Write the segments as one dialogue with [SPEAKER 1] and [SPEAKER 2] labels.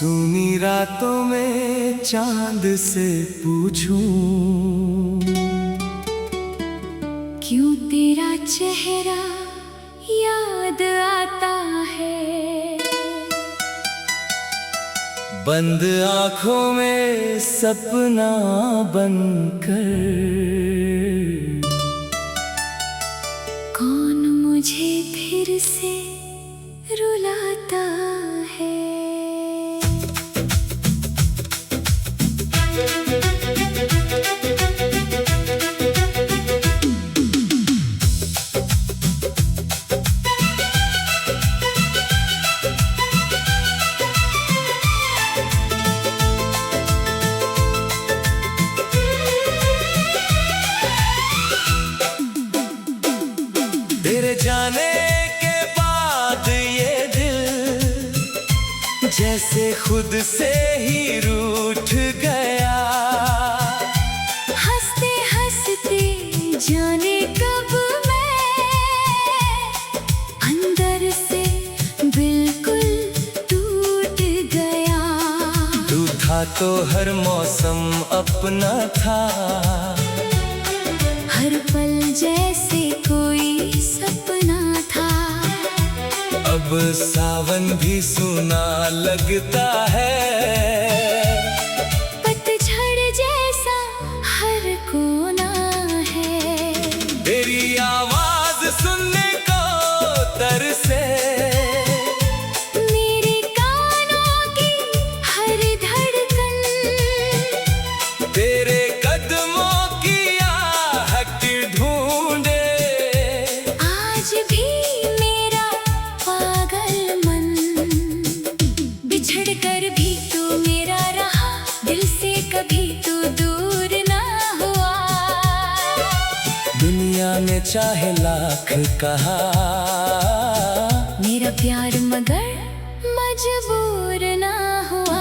[SPEAKER 1] सूनी रातों में चांद से पूछूं,
[SPEAKER 2] क्यों तेरा चेहरा याद आता है।
[SPEAKER 1] बंद आँखों में सपना बनकर
[SPEAKER 2] कौन मुझे फिर से रुलाता है।
[SPEAKER 1] तेरे जाने के बाद ये दिल जैसे खुद से ही रूठ गया।
[SPEAKER 2] हंसते हंसते जाने कब मैं अंदर से बिल्कुल टूट गया।
[SPEAKER 1] तू था तो हर मौसम अपना था,
[SPEAKER 2] हर पल जैसे कोई सपना था।
[SPEAKER 1] अब सावन भी सुना लगता है,
[SPEAKER 2] पतझड़ जैसा हर कोना है।
[SPEAKER 1] तेरी आवाज सुनने को तरसे
[SPEAKER 2] मेरे कानों की हर धड़कन,
[SPEAKER 1] तेरे कदमों की आहट ढूंढे।
[SPEAKER 2] आज भी मेरा पागल मन, बिछड़ कर भी तू मेरा रहा, दिल से कभी तू दूर ना हुआ।
[SPEAKER 1] दुनिया ने चाहे लाख कहा,
[SPEAKER 2] मेरा प्यार मगर मजबूर ना हुआ।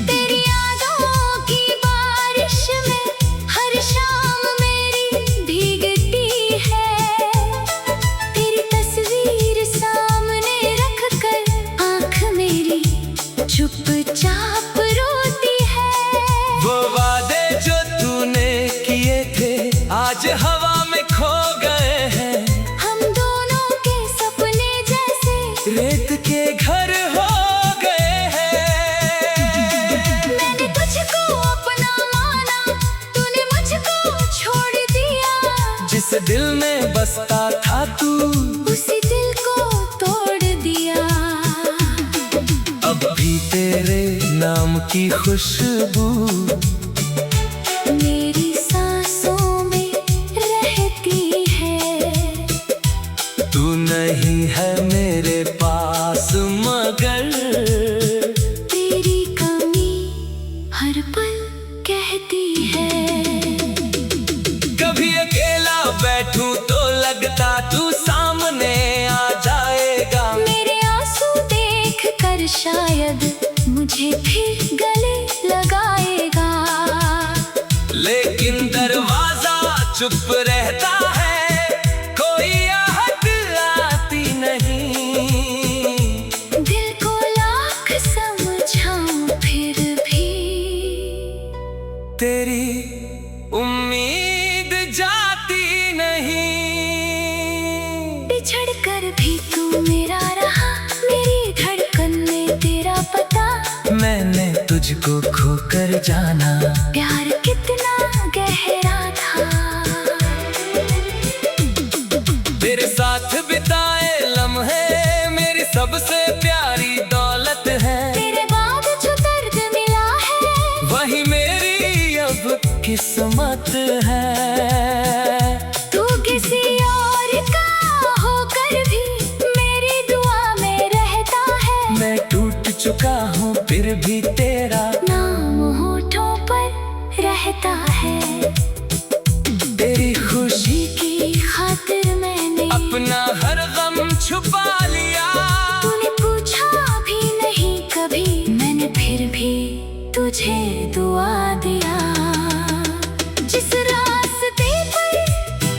[SPEAKER 2] तेरी यादों की बारिश में हर शाम मेरी भीगती है। तेरी तस्वीर सामने रख कर आँख मेरी चुपचाप रोती है।
[SPEAKER 1] वो वादे जो तूने किए थे आज हवा में खो गए हैं।
[SPEAKER 2] हम दोनों के सपने जैसे
[SPEAKER 1] रेत के घर हो गए हैं।
[SPEAKER 2] मैंने तुझको अपना माना, तूने मुझको छोड़ दिया।
[SPEAKER 1] जिस दिल में बसता था तू
[SPEAKER 2] उसी दिल को तोड़ दिया।
[SPEAKER 1] अब भी तेरे नाम की खुशबू
[SPEAKER 2] मेरी सांसों में रहती है।
[SPEAKER 1] तू नहीं है मेरे पास मगर
[SPEAKER 2] तेरी कमी हर पल कहती है।
[SPEAKER 1] कभी अकेला बैठूं तो लगता तू सामने आ जाएगा।
[SPEAKER 2] मेरे आंसू देख कर शायद मुझे फिर गले लगाएगा।
[SPEAKER 1] लेकिन दरवाजा चुप रहता है, कोई आहट आती नहीं।
[SPEAKER 2] दिल को लाख समझाऊं फिर भी
[SPEAKER 1] तेरी उम्मीद जाती नहीं।
[SPEAKER 2] बिछड़ कर भी तू मेरा रहा, मेरी धड़कन में तेरा पता।
[SPEAKER 1] मैंने तुझको खोकर जाना,
[SPEAKER 2] प्यार कितना गहरा था।
[SPEAKER 1] तेरे साथ बिताए लम्हे मेरी सबसे प्यारी दौलत है।
[SPEAKER 2] तेरे बाद जो दर्द मिला है
[SPEAKER 1] वही मेरी अब किस्मत है।
[SPEAKER 2] तू किसी और का होकर भी मेरी दुआ में रहता है।
[SPEAKER 1] मैं टूट चुका हूँ फिर भी तेरा
[SPEAKER 2] नाम होठों पर रहता है।
[SPEAKER 1] तेरी खुशी
[SPEAKER 2] की खातिर मैंने
[SPEAKER 1] अपना हर गम छुपा लिया।
[SPEAKER 2] तूने पूछा भी नहीं कभी, मैंने फिर भी तुझे दुआ दिया। जिस रास्ते पर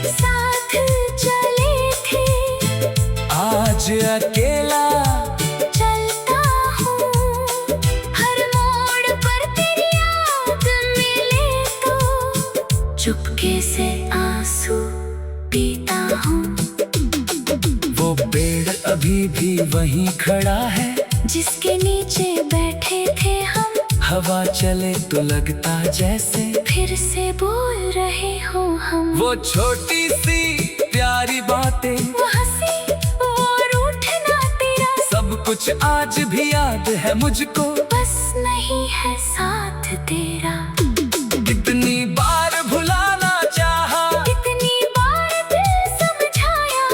[SPEAKER 2] साथ चले थे
[SPEAKER 1] आज अकेला
[SPEAKER 2] चलता हूँ। हर मोड़ पर तेरी याद मिले तो चुपके से आंसू पीता हूँ।
[SPEAKER 1] वो पेड़ अभी भी वहीं खड़ा है
[SPEAKER 2] जिसके नीचे बैठे थे हम।
[SPEAKER 1] हवा चले तो लगता जैसे
[SPEAKER 2] फिर से बोल रहे हो हम।
[SPEAKER 1] वो छोटी सी प्यारी बातें,
[SPEAKER 2] वो हंसी वो रूठना तेरा,
[SPEAKER 1] सब कुछ आज भी याद है मुझको।
[SPEAKER 2] बस नहीं है साथ तेरा।
[SPEAKER 1] कितनी बार भुलाना चाहा,
[SPEAKER 2] कितनी बार दिल समझाया,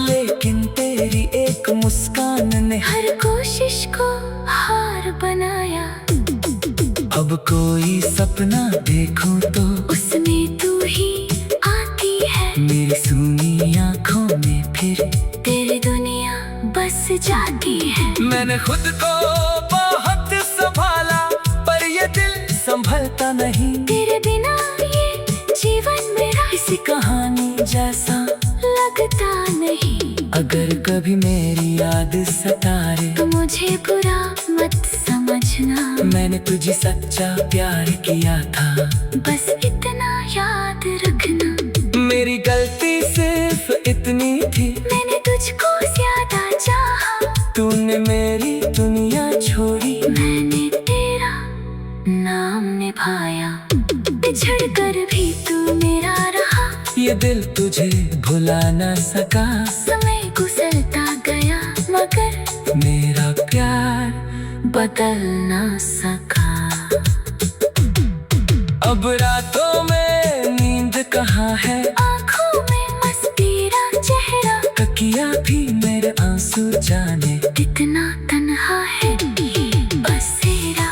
[SPEAKER 1] लेकिन तेरी एक मुस्कान ने
[SPEAKER 2] हर कोशिश को हार बनाया।
[SPEAKER 1] अब कोई सपना देखूं तो
[SPEAKER 2] उसमें तू ही आती है।
[SPEAKER 1] मेरी सूनी आँखों में फिर
[SPEAKER 2] तेरी दुनिया बस जाती है।
[SPEAKER 1] मैंने खुद को बहुत संभाला, पर ये दिल संभलता नहीं।
[SPEAKER 2] तेरे बिना ये जीवन मेरा
[SPEAKER 1] किसी कहानी जैसा
[SPEAKER 2] लगता नहीं।
[SPEAKER 1] अगर कभी मेरी याद सताए
[SPEAKER 2] तो मुझे बुरा मत समझना।
[SPEAKER 1] मैंने तुझे सच्चा प्यार किया था,
[SPEAKER 2] बस इतना याद रखना।
[SPEAKER 1] मेरी गलती सिर्फ इतनी थी,
[SPEAKER 2] मैंने तुझको ज्यादा चाहा।
[SPEAKER 1] तूने मेरी दुनिया छोड़ी,
[SPEAKER 2] मैंने तेरा नाम निभाया। बिछड़ कर भी तू मेरा रहा,
[SPEAKER 1] ये दिल तुझे भुला न सका।
[SPEAKER 2] समय गुजरता गया मगर
[SPEAKER 1] मेरा प्यार
[SPEAKER 2] बदल न सका।
[SPEAKER 1] अब रातों में नींद कहाँ है,
[SPEAKER 2] आँखों में मस्त तेरा चेहरा।
[SPEAKER 1] तकिया भी मेरे आंसू जाने
[SPEAKER 2] कितना तन्हा है बसेरा।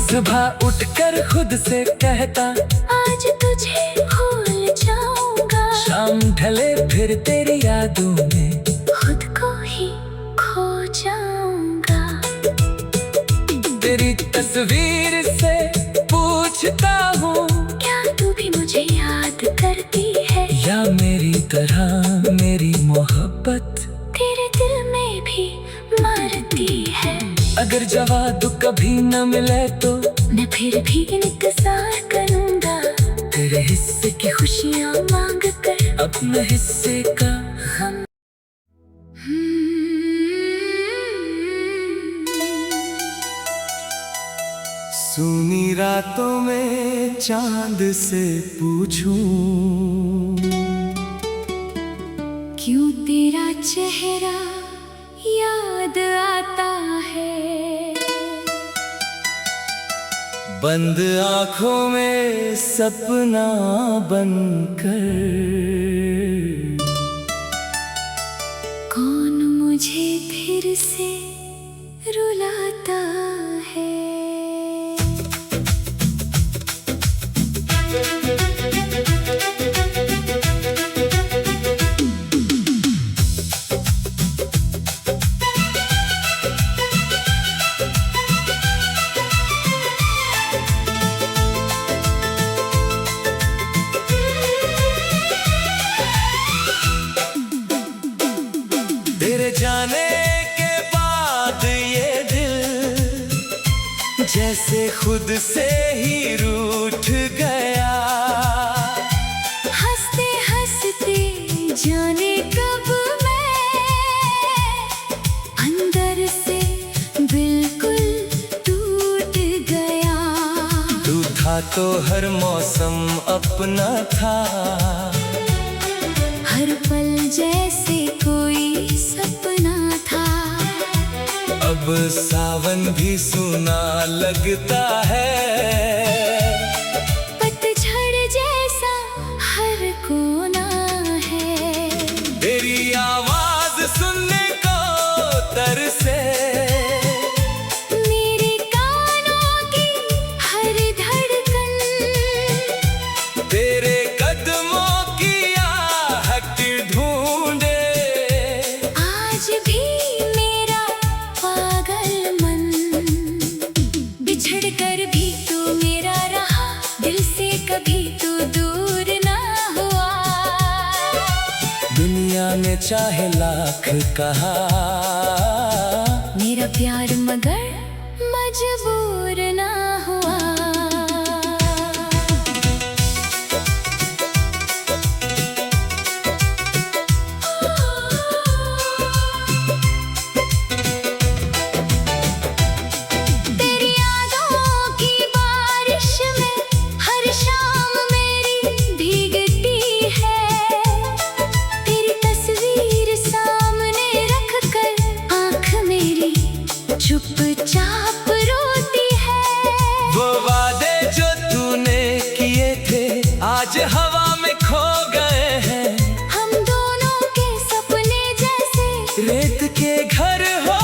[SPEAKER 1] सुबह उठकर खुद से कहता
[SPEAKER 2] आज तुझे भूल जाऊंगा।
[SPEAKER 1] शाम ढले फिर तेरी यादों में
[SPEAKER 2] खुद को ही खो जाऊंगा।
[SPEAKER 1] तेरी तस्वीर से पूछता हूँ,
[SPEAKER 2] क्या तू भी मुझे याद करती है?
[SPEAKER 1] या मेरी तरह मेरी मोहब्बत
[SPEAKER 2] तेरे दिल में भी मरती है।
[SPEAKER 1] अगर जवाब कभी न मिले तो
[SPEAKER 2] मैं फिर भी इंतजार करूंगा।
[SPEAKER 1] तेरे हिस्से की
[SPEAKER 2] खुशियाँ मांग कर
[SPEAKER 1] अपने हिस्से का
[SPEAKER 2] हम।
[SPEAKER 1] सूनी रातों में चांद से पूछूं,
[SPEAKER 2] क्यों तेरा चेहरा याद आता है?
[SPEAKER 1] बंद आँखों में सपना बनकर
[SPEAKER 2] कौन मुझे फिर से रुलाता है?
[SPEAKER 1] तेरे जाने के बाद ये दिल जैसे खुद से ही रूठ गया।
[SPEAKER 2] हंसते हंसते जाने कब मैं अंदर से बिल्कुल टूट गया।
[SPEAKER 1] तू था तो हर मौसम अपना था,
[SPEAKER 2] हर पल जैसे कोई सपना था।
[SPEAKER 1] अब सावन भी सुना लगता है,
[SPEAKER 2] पतझड़ जैसा हर कोना है।
[SPEAKER 1] तेरी आवाज सुनने को तरसे
[SPEAKER 2] मेरे कानों की हर धड़कन,
[SPEAKER 1] तेरे कदमों की आहट ढूंढे।
[SPEAKER 2] आज भी मेरा पागल मन बिछड़
[SPEAKER 1] चाहे लाख कहा,
[SPEAKER 2] मेरा प्यार मगर मजबूर ना हुआ। तेरी यादों की बारिश में हर शाम मेरी भीगती है। तेरी तस्वीर सामने रख कर आँख मेरी चुपचाप रोती है।
[SPEAKER 1] वो वादे जो तूने किए थे आज हवा में खो गए हैं।
[SPEAKER 2] हम दोनों के सपने जैसे
[SPEAKER 1] रेत के घर हो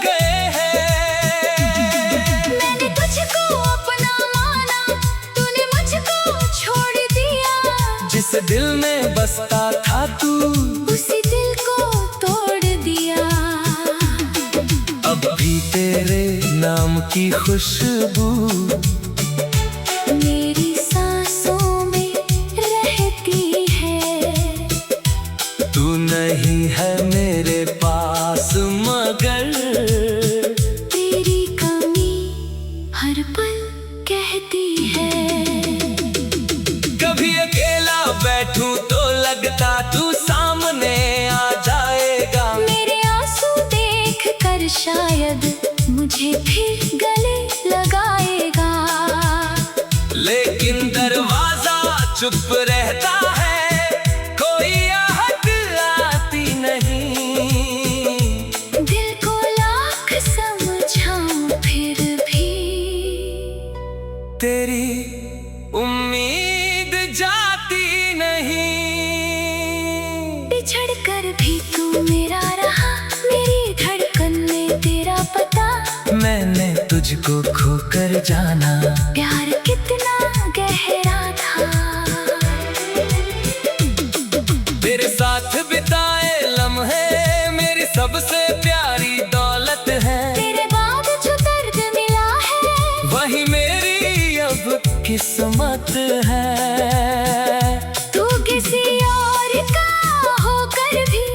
[SPEAKER 1] गए हैं।
[SPEAKER 2] मैंने तुझको अपना माना, तूने मुझको छोड़ दिया।
[SPEAKER 1] जिस दिल में बसता था तू
[SPEAKER 2] उसी दिल को तोड़ दिया।
[SPEAKER 1] अब भी तेरे नाम की खुशबू
[SPEAKER 2] मेरी सांसों में रहती है।
[SPEAKER 1] तू नहीं है मेरे पास मगर
[SPEAKER 2] तेरी कमी हर पल कहती है।
[SPEAKER 1] कभी अकेला बैठूं तो लगता तू सामने आ जाएगा।
[SPEAKER 2] मेरे आंसू देख कर शायद मुझे फिर गले लगाएगा।
[SPEAKER 1] लेकिन दरवाजा चुप रहता है, कोई आहट आती नहीं।
[SPEAKER 2] दिल को लाख समझाऊं फिर भी
[SPEAKER 1] तेरी उम्मीद जाती नहीं।
[SPEAKER 2] बिछड़ कर भी तू मेरा रहा, मेरी धड़कन में तेरा पता।
[SPEAKER 1] मैंने तुझको खोकर जाना,
[SPEAKER 2] प्यार कितना गहरा था।
[SPEAKER 1] तेरे साथ बिताए लम्हे मेरी सबसे प्यारी दौलत है।
[SPEAKER 2] तेरे बाद जो दर्द मिला है
[SPEAKER 1] वही मेरी अब किस्मत है।
[SPEAKER 2] तू किसी और का होकर भी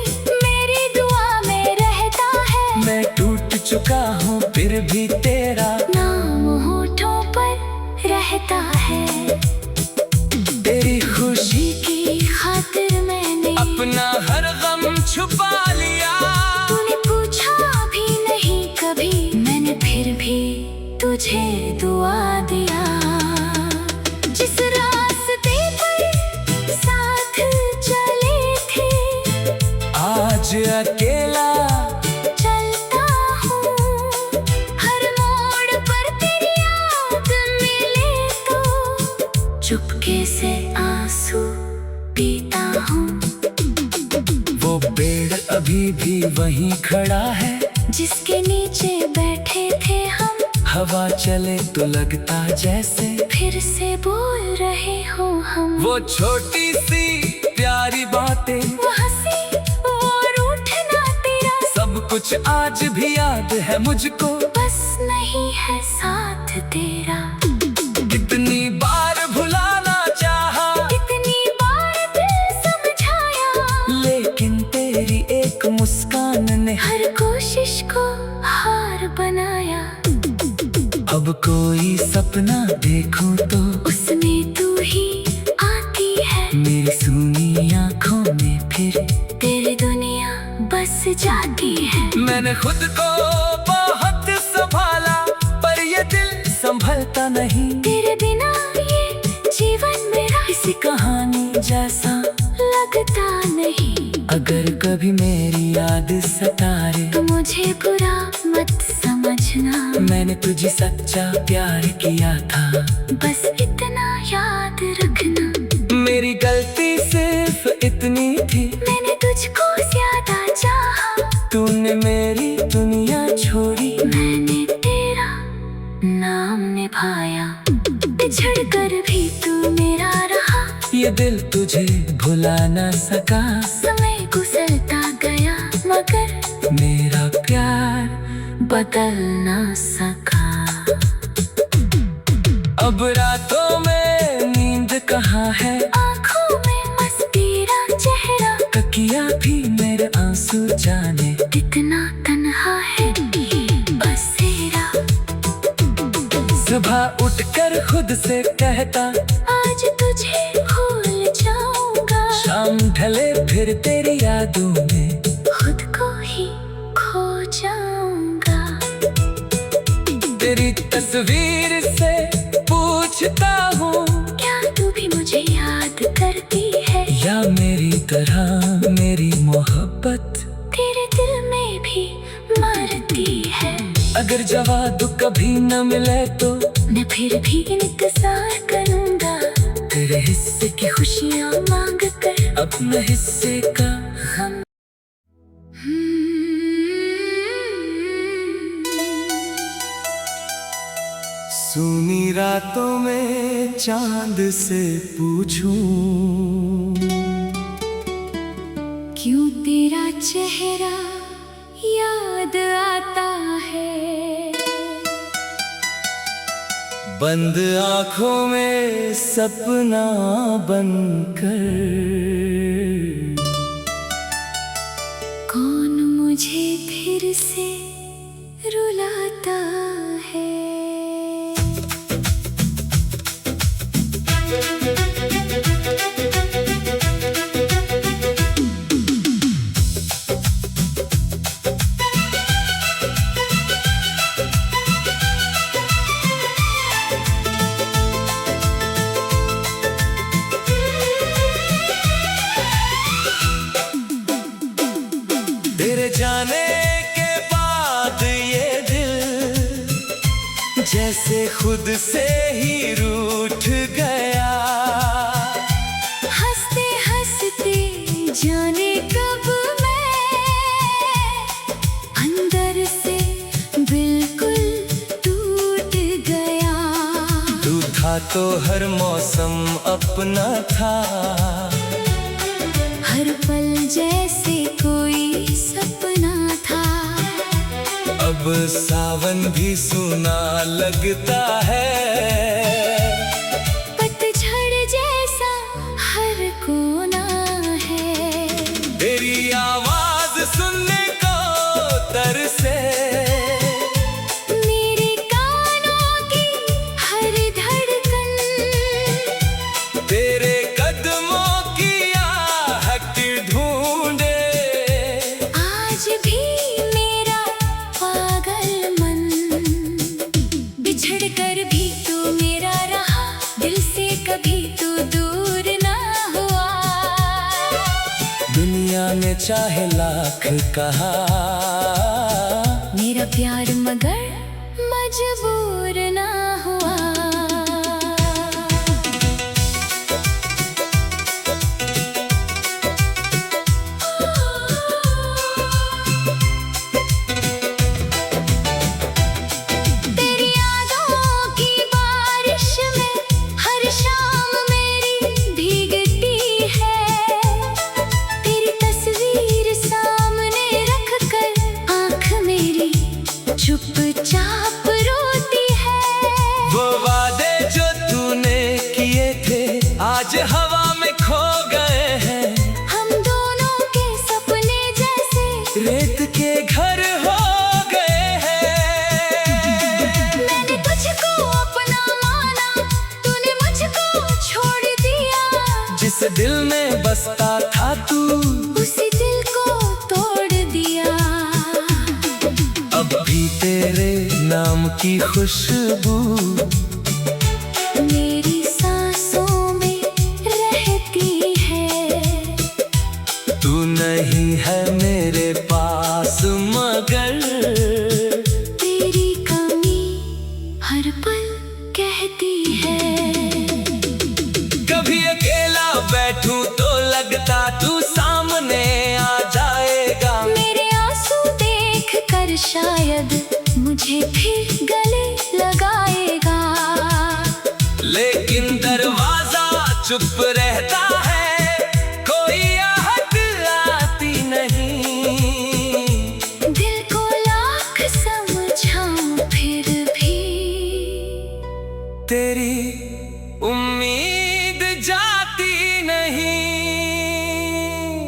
[SPEAKER 2] मेरी दुआ में रहता है।
[SPEAKER 1] मैं टूट चुका हूँ फिर भी तेरा
[SPEAKER 2] नाम होठों पर रहता है।
[SPEAKER 1] तेरी खुशी
[SPEAKER 2] की खातिर मैंने
[SPEAKER 1] अपना हर गम छुपा लिया।
[SPEAKER 2] तूने पूछा भी नहीं कभी, मैंने फिर भी तुझे दुआ दिया। जिस रास्ते पर साथ चले थे
[SPEAKER 1] आज अकेला
[SPEAKER 2] चलता हूँ। हर मोड़ पर तेरी याद मिले तो चुपके से आंसू पीता हूँ।
[SPEAKER 1] वो पेड़ अभी भी वहीं खड़ा है,
[SPEAKER 2] जिसके नीचे बैठे थे हम।
[SPEAKER 1] हवा चले तो लगता जैसे
[SPEAKER 2] फिर से बोल रहे हो हम।
[SPEAKER 1] वो छोटी सी प्यारी बातें,
[SPEAKER 2] वो हंसी वो रूठना तेरा,
[SPEAKER 1] सब कुछ आज भी याद है मुझको।
[SPEAKER 2] बस नहीं है साथ तेरा।
[SPEAKER 1] कितनी बार भुलाना चाहा,
[SPEAKER 2] कितनी बार दिल समझाया,
[SPEAKER 1] लेकिन तेरी एक मुस्कान ने
[SPEAKER 2] हर कोशिश को हार बनाया।
[SPEAKER 1] अब कोई सपना देखूं तो
[SPEAKER 2] उसमें तू ही आती है।
[SPEAKER 1] मेरी सूनी आँखों में फिर
[SPEAKER 2] तेरी दुनिया बस जाती है।
[SPEAKER 1] मैंने खुद को बहुत संभाला पर ये दिल संभलता नहीं।
[SPEAKER 2] तेरे बिना ये जीवन मेरा
[SPEAKER 1] किसी कहानी जैसा
[SPEAKER 2] लगता नहीं।
[SPEAKER 1] अगर कभी मेरी याद सताए
[SPEAKER 2] तो मुझे बुरा मत समझना।
[SPEAKER 1] मैंने तुझे सच्चा प्यार किया था,
[SPEAKER 2] बस इतना याद रखना।
[SPEAKER 1] मेरी गलती सिर्फ इतनी थी,
[SPEAKER 2] मैंने तुझको ज्यादा चाहा।
[SPEAKER 1] तूने मेरी दुनिया छोड़ी,
[SPEAKER 2] मैंने तेरा नाम निभाया। बिछड़ कर भी तू मेरा रहा,
[SPEAKER 1] ये दिल तुझे भुला न सका।
[SPEAKER 2] समय गुजरता गया मगर
[SPEAKER 1] मेरा प्यार
[SPEAKER 2] बदल ना सका।
[SPEAKER 1] अब रातों में नींद कहाँ है,
[SPEAKER 2] आँखों में मस्तीरा चेहरा,
[SPEAKER 1] तकिया भी मेरे उठकर खुद से कहता,
[SPEAKER 2] आज तुझे भूल जाऊंगा।
[SPEAKER 1] शाम ढले फिर तेरी यादों में
[SPEAKER 2] खुद को ही खो जाऊंगा।
[SPEAKER 1] तेरी तस्वीर से पूछता हूँ,
[SPEAKER 2] क्या तू भी मुझे याद करती है?
[SPEAKER 1] या मेरी तरह मेरी मोहब्बत
[SPEAKER 2] तेरे दिल में भी मरती है।
[SPEAKER 1] अगर जवाब कभी न मिले तो
[SPEAKER 2] मैं फिर भी इंतजार करूंगा।
[SPEAKER 1] तेरे हिस्से की
[SPEAKER 2] खुशियाँ मांग कर
[SPEAKER 1] अपने हिस्से का
[SPEAKER 2] हम
[SPEAKER 1] सूनी रातों में चांद से पूछूं,
[SPEAKER 2] क्यों तेरा चेहरा याद आता है।
[SPEAKER 1] बंद आँखों में सपना बनकर
[SPEAKER 2] कौन मुझे फिर से रुलाता है।
[SPEAKER 1] तेरे जाने के बाद ये दिल जैसे खुद से ही रूठ गया।
[SPEAKER 2] हंसते हंसते जाने कब मैं अंदर से बिल्कुल टूट गया।
[SPEAKER 1] तू था तो हर मौसम अपना था,
[SPEAKER 2] हर पल जैसे कोई सपना था।
[SPEAKER 1] अब सावन भी सुना लगता है,
[SPEAKER 2] पतझड़ जैसा हर कोना है।
[SPEAKER 1] तेरी आवाज सुनने को तरसे
[SPEAKER 2] मेरे कानों की हर धड़कन,
[SPEAKER 1] तेरे कदमों की आहट ढूंढे।
[SPEAKER 2] आज भी मेरा पागल मन, बिछड़ कर भी तू मेरा रहा, दिल से कभी तू दूर ना हुआ।
[SPEAKER 1] दुनिया ने चाहे लाख कहा,
[SPEAKER 2] मेरा प्यार मगर मजबूर ना हुआ। तेरी यादों की बारिश में हर शाम मेरी भीगती है। तेरी तस्वीर सामने रख कर आँख मेरी चुपचाप रोती है।
[SPEAKER 1] वो वादे जो तूने किए थे आज हवा में खो गए हैं।
[SPEAKER 2] हम दोनों के सपने जैसे
[SPEAKER 1] रेत के घर हो गए हैं।
[SPEAKER 2] मैंने तुझको अपना माना, तूने मुझको छोड़ दिया।
[SPEAKER 1] जिस दिल में बसता था तू
[SPEAKER 2] उसी दिल को तोड़ दिया।
[SPEAKER 1] अब भी तेरे नाम की खुशबू
[SPEAKER 2] मेरी सांसों में रहती है।
[SPEAKER 1] तू नहीं है मेरे पास मगर
[SPEAKER 2] तेरी कमी हर पल कहती है।
[SPEAKER 1] कभी अकेला बैठूं तो लगता तू सामने आ जाएगा।
[SPEAKER 2] मेरे आंसू देख कर शायद मुझे फिर गले लगाएगा।
[SPEAKER 1] लेकिन दरवाजा चुप रहता है, कोई आहट आती नहीं।
[SPEAKER 2] दिल को लाख समझाऊं फिर भी
[SPEAKER 1] तेरी उम्मीद जाती नहीं।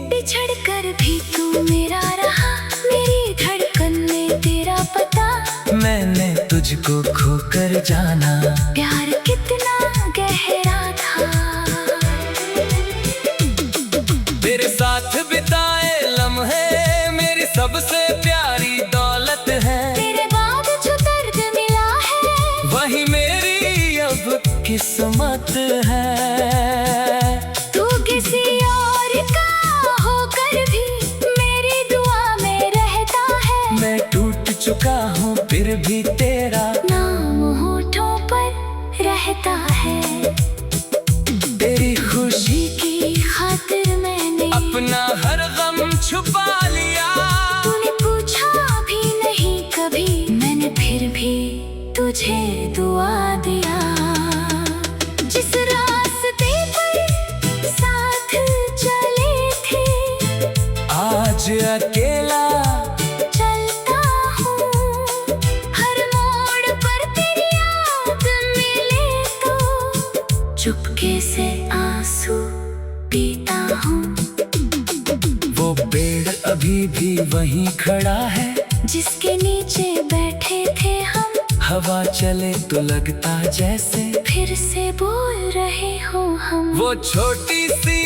[SPEAKER 2] बिछड़ कर भी तू मेरा रहा, मेरी धड़कन में तेरा पता।
[SPEAKER 1] मैंने तुझको खोकर जाना। किस्मत है।
[SPEAKER 2] तू किसी और का होकर भी मेरी दुआ में रहता है।
[SPEAKER 1] मैं टूट चुका हूँ फिर भी तेरा
[SPEAKER 2] नाम होठों पर रहता है।
[SPEAKER 1] तेरी खुशी
[SPEAKER 2] की खातिर मैंने
[SPEAKER 1] अपना हर गम छुपा लिया।
[SPEAKER 2] तूने पूछा भी नहीं कभी, मैंने फिर भी तुझे दुआ दिया। जिस रास्ते पर साथ चले थे
[SPEAKER 1] आज अकेला
[SPEAKER 2] चलता हूँ। हर मोड़ पर तेरी याद मिले तो चुपके से आंसू पीता हूँ।
[SPEAKER 1] वो पेड़ अभी भी वहीं खड़ा है
[SPEAKER 2] जिसके नीचे बैठे थे हम।
[SPEAKER 1] हवा चले तो लगता जैसे
[SPEAKER 2] फिर से बोल रहे हो हम।
[SPEAKER 1] वो छोटी सी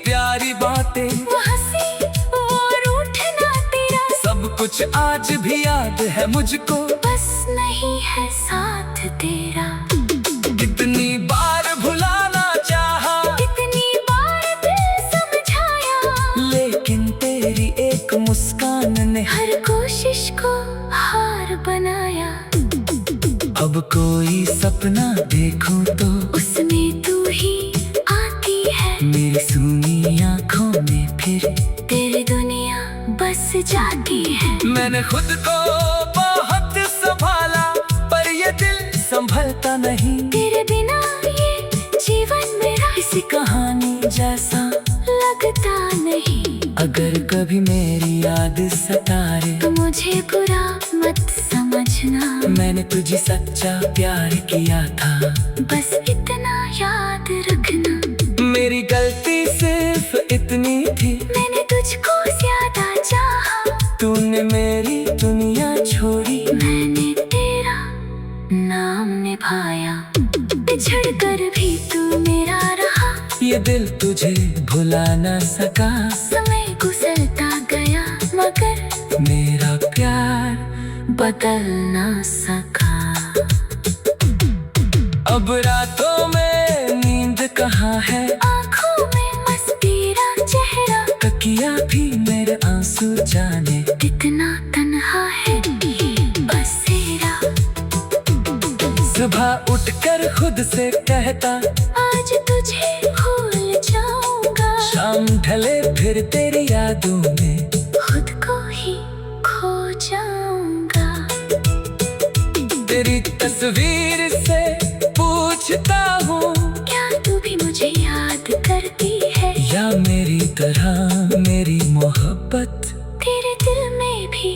[SPEAKER 1] प्यारी बातें,
[SPEAKER 2] वो हंसी वो रूठना तेरा,
[SPEAKER 1] सब कुछ आज भी याद है मुझको।
[SPEAKER 2] बस नहीं है साथ तेरा।
[SPEAKER 1] कितनी बार भुलाना चाहा,
[SPEAKER 2] कितनी बार दिल समझाया,
[SPEAKER 1] लेकिन तेरी एक मुस्कान ने
[SPEAKER 2] हर कोशिश को हार बनाया।
[SPEAKER 1] अब कोई सपना देखूं तो
[SPEAKER 2] उसमें तू ही आती है।
[SPEAKER 1] मेरी सूनी आंखों में फिर
[SPEAKER 2] तेरी दुनिया बस जाती है।
[SPEAKER 1] मैंने खुद को बहुत संभाला पर ये दिल संभलता नहीं।
[SPEAKER 2] तेरे बिना ये जीवन मेरा
[SPEAKER 1] किसी कहानी जैसा
[SPEAKER 2] लगता नहीं।
[SPEAKER 1] अगर कभी मेरी याद सताए
[SPEAKER 2] तो मुझे बुरा मत समझना।
[SPEAKER 1] मैंने तुझे सच्चा प्यार किया था,
[SPEAKER 2] बस इतना याद रखना।
[SPEAKER 1] मेरी गलती सिर्फ इतनी थी,
[SPEAKER 2] मैंने तुझको ज्यादा चाहा।
[SPEAKER 1] तूने मेरी दुनिया छोड़ी,
[SPEAKER 2] मैंने तेरा नाम निभाया। बिछड़ कर भी तू मेरा रहा।
[SPEAKER 1] ये दिल तुझे भुला न सका।
[SPEAKER 2] समय गुजरता गया मगर
[SPEAKER 1] मेरा प्यार
[SPEAKER 2] बदल ना सका।
[SPEAKER 1] अब रातों में नींद कहाँ है,
[SPEAKER 2] आँखों में मस्त तेरा चेहरा।
[SPEAKER 1] तकिया भी मेरे आंसू जाने
[SPEAKER 2] कितना तन्हा है ये बसेरा।
[SPEAKER 1] सुबह उठकर खुद से कहता
[SPEAKER 2] आज तुझे भूल जाऊंगा।
[SPEAKER 1] शाम ढले फिर तेरी यादों में
[SPEAKER 2] खुद को ही खो जाऊंगा।
[SPEAKER 1] तेरी तस्वीर से पूछता हूँ
[SPEAKER 2] क्या तू भी मुझे याद करती है,
[SPEAKER 1] या मेरी तरह मेरी मोहब्बत
[SPEAKER 2] तेरे दिल में भी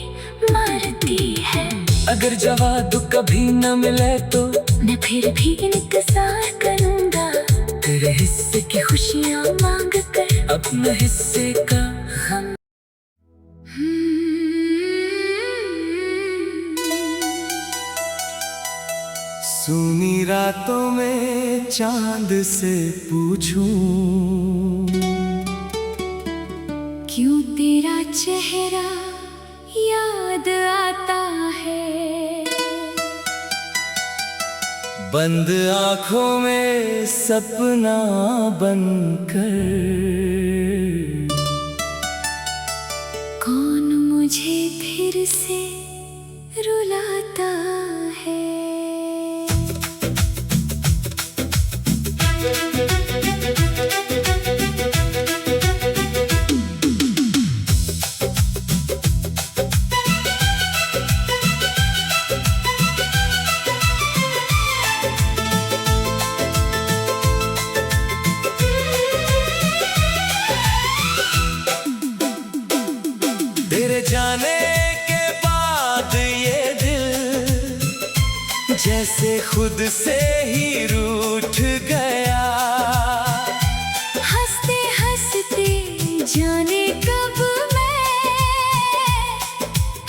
[SPEAKER 2] मरती है।
[SPEAKER 1] अगर जवाब कभी न मिले तो
[SPEAKER 2] मैं फिर भी इंतजार करूंगा।
[SPEAKER 1] तेरे हिस्से की
[SPEAKER 2] खुशियाँ मांग कर
[SPEAKER 1] अपने हिस्से का
[SPEAKER 2] हम।
[SPEAKER 1] सूनी रातों में चांद से पूछूं
[SPEAKER 2] क्यों तेरा चेहरा याद आता है।
[SPEAKER 1] बंद आँखों में सपना बनकर
[SPEAKER 2] कौन मुझे फिर से रुलाता है।
[SPEAKER 1] तेरे जाने के बाद ये दिल जैसे खुद से ही रूठ गया।
[SPEAKER 2] हंसते हंसते जाने कब मैं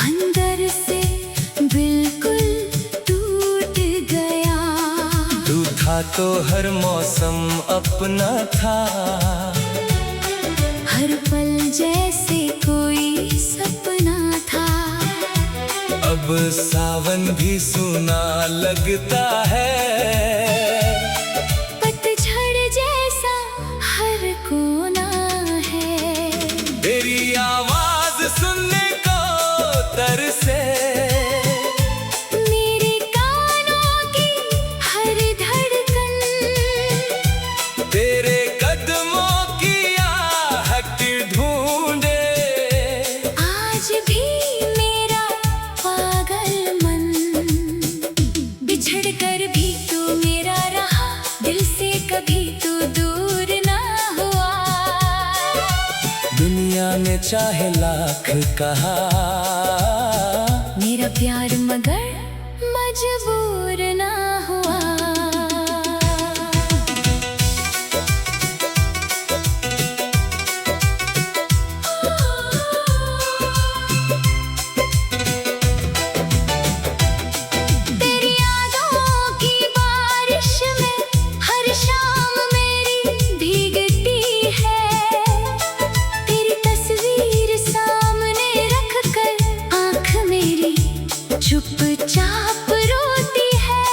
[SPEAKER 2] अंदर से बिल्कुल टूट गया।
[SPEAKER 1] तू था तो हर मौसम अपना था,
[SPEAKER 2] हर पल जैसे कोई सपना था।
[SPEAKER 1] अब सावन भी सुना लगता है। चाहे लाख कहा,
[SPEAKER 2] मेरा प्यार मगर मजबूर ना हुआ। तेरी यादों की बारिश में हर शाम मेरी भीगती है। तेरी तस्वीर सामने रख कर आँख मेरी चुपचाप रोती है।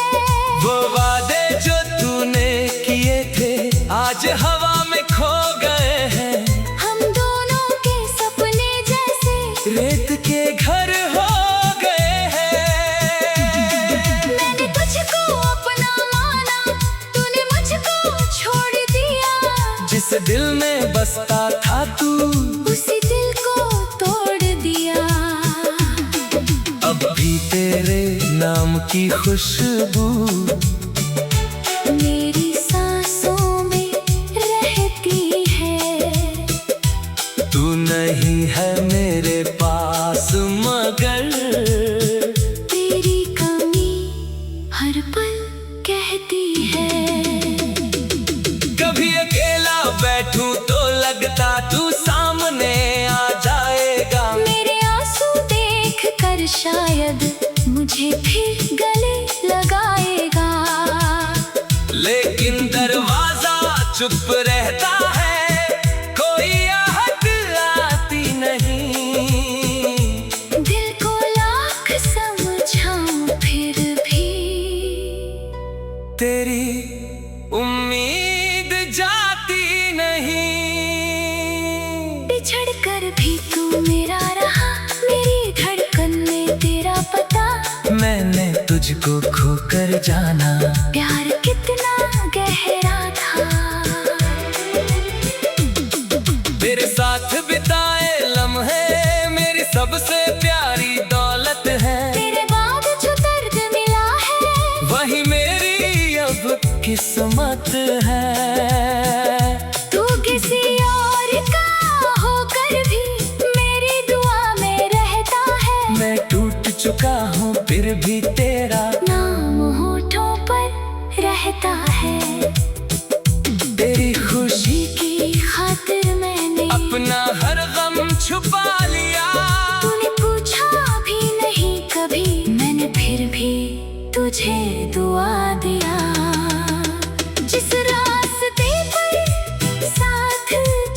[SPEAKER 1] वो वादे जो तूने किए थे आज हवा में खो गए हैं।
[SPEAKER 2] हम दोनों के सपने जैसे
[SPEAKER 1] रेत के घर हो गए हैं।
[SPEAKER 2] मैंने तुझको अपना माना, तूने मुझको छोड़ दिया।
[SPEAKER 1] जिस दिल में बसता था तू
[SPEAKER 2] उसी दिल को तोड़ दिया।
[SPEAKER 1] अब भी तेरे नाम की खुशबू
[SPEAKER 2] मेरी सांसों में रहती है।
[SPEAKER 1] तू नहीं है मेरे पास मगर
[SPEAKER 2] तेरी कमी हर पल कहती है।
[SPEAKER 1] कभी अकेला बैठूं तो लगता तू सामने आ जाएगा।
[SPEAKER 2] मेरे आंसू देख कर शायद मुझे फिर गले लगाएगा।
[SPEAKER 1] लेकिन दरवाजा चुप रहता है, कोई आहट आती नहीं।
[SPEAKER 2] दिल को लाख समझाऊं फिर भी
[SPEAKER 1] तेरी उम्मीद जाती नहीं।
[SPEAKER 2] बिछड़ कर भी तू मेरा रहा, मेरी धड़कन में तेरा पता।
[SPEAKER 1] मैंने तुझको खोकर जाना,
[SPEAKER 2] प्यार कितना गहरा था।
[SPEAKER 1] तेरे साथ बिताए लम्हे मेरी सबसे प्यारी दौलत है।
[SPEAKER 2] तेरे बाद जो दर्द मिला है
[SPEAKER 1] वही मेरी अब किस्मत है।
[SPEAKER 2] तू किसी और का होकर भी मेरी दुआ में रहता है।
[SPEAKER 1] मैं टूट चुका हूँ फिर भी तेरा
[SPEAKER 2] नाम होठों पर रहता है।
[SPEAKER 1] तेरी खुशी
[SPEAKER 2] की खातिर मैंने
[SPEAKER 1] अपना हर गम छुपा लिया।
[SPEAKER 2] तूने पूछा भी नहीं कभी, मैंने फिर भी तुझे दुआ दिया। जिस रास्ते पर साथ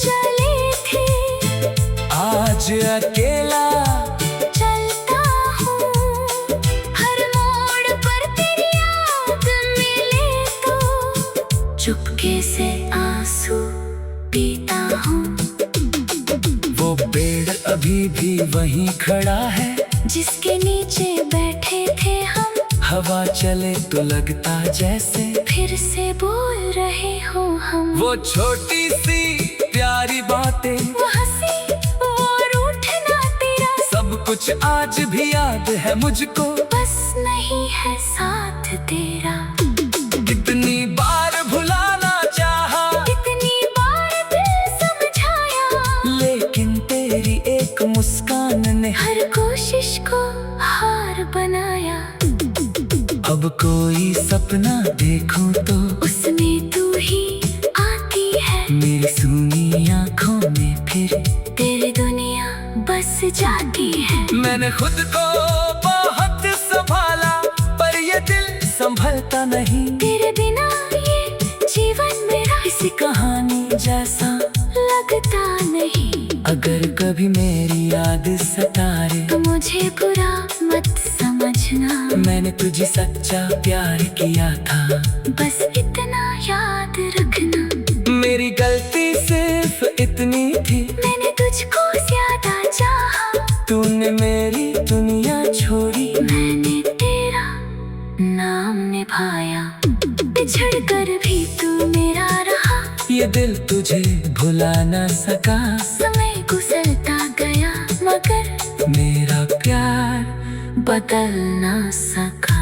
[SPEAKER 2] चले थे
[SPEAKER 1] आज अकेला
[SPEAKER 2] चलता हूँ। हर मोड़ पर तेरी याद मिले तो चुपके से आंसू पीता हूँ।
[SPEAKER 1] वो पेड़ अभी भी वहीं खड़ा है,
[SPEAKER 2] जिसके नीचे बैठे थे हम।
[SPEAKER 1] हवा चले तो लगता जैसे
[SPEAKER 2] फिर से बोल रहे हो हम।
[SPEAKER 1] वो छोटी सी प्यारी बातें,
[SPEAKER 2] वो हंसी वो रूठना तेरा,
[SPEAKER 1] सब कुछ आज भी याद है मुझको।
[SPEAKER 2] बस नहीं है साथ तेरा।
[SPEAKER 1] कितनी बार भुलाना चाहा,
[SPEAKER 2] कितनी बार दिल समझाया,
[SPEAKER 1] लेकिन तेरी एक मुस्कान ने
[SPEAKER 2] हर कोशिश को हार बनाया।
[SPEAKER 1] अब कोई सपना देखूं तो
[SPEAKER 2] उसमें तू ही आती है।
[SPEAKER 1] मेरी सूनी आँखों में फिर
[SPEAKER 2] तेरी दुनिया बस जाती है।
[SPEAKER 1] मैंने खुद को बहुत संभाला पर ये दिल संभलता नहीं।
[SPEAKER 2] तेरे बिना ये जीवन मेरा
[SPEAKER 1] किसी कहानी जैसा
[SPEAKER 2] लगता नहीं।
[SPEAKER 1] अगर कभी मेरी याद सताए
[SPEAKER 2] तो मुझे बुरा मत समझना।
[SPEAKER 1] मैंने तुझे सच्चा प्यार किया था,
[SPEAKER 2] बस इतना याद रखना।
[SPEAKER 1] मेरी गलती सिर्फ इतनी थी,
[SPEAKER 2] मैंने तुझको ज्यादा चाहा।
[SPEAKER 1] तूने मेरी दुनिया छोड़ी,
[SPEAKER 2] मैंने तेरा नाम निभाया। बिछड़ कर भी तू मेरा रहा,
[SPEAKER 1] ये दिल तुझे भुला ना सका।
[SPEAKER 2] समय गुजरता गया मगर
[SPEAKER 1] मेरा प्यार
[SPEAKER 2] बदल ना सका।